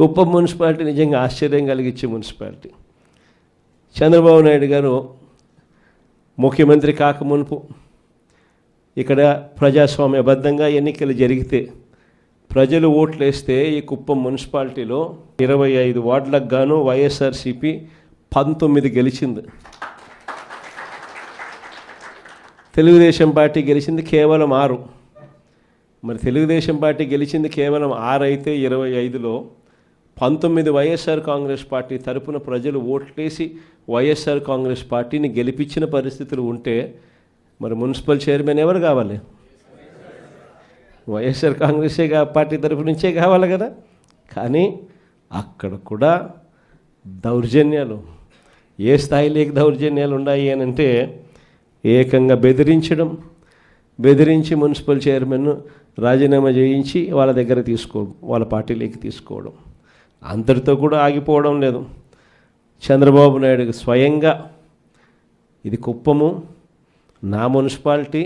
Kuppam municipality నిజంగా ఆశ్చర్యం కలిగించే మున్సిపాలిటీ. చంద్రబాబు నాయుడు గారు ముఖ్యమంత్రి కాకమునుపు ఇక్కడ ప్రజాస్వామ్యబద్ధంగా ఎన్నికలు జరిగితే ప్రజలు ఓట్లు వేస్తే ఈ కుప్పం మున్సిపాలిటీలో 25 వార్డులకు గాను వైఎస్ఆర్సీపీ 19 గెలిచింది. తెలుగుదేశం పార్టీ గెలిచింది కేవలం 6. మరి తెలుగుదేశం పార్టీ గెలిచింది కేవలం 6 అయితే 25లో 19 వైఎస్ఆర్ కాంగ్రెస్ పార్టీ తరపున ప్రజలు ఓట్లేసి వైఎస్ఆర్ కాంగ్రెస్ పార్టీని గెలిపించిన పరిస్థితులు ఉంటే మరి మున్సిపల్ చైర్మన్ ఎవరు కావాలి? వైఎస్ఆర్ కాంగ్రెసే పార్టీ తరపు నుంచే కావాలి కదా. కానీ అక్కడ కూడా దౌర్జన్యాలు, ఏ స్థాయిలోకి దౌర్జన్యాలు ఉన్నాయి అని అంటే ఏకంగా బెదిరించి మున్సిపల్ చైర్మన్ రాజీనామా చేయించి వాళ్ళ దగ్గర తీసుకోవడం, వాళ్ళ పార్టీలోకి తీసుకోవడం. అంతటితో కూడా ఆగిపోవడం లేదు. చంద్రబాబు నాయుడు స్వయంగా ఇది కుప్పము నా మున్సిపాలిటీ,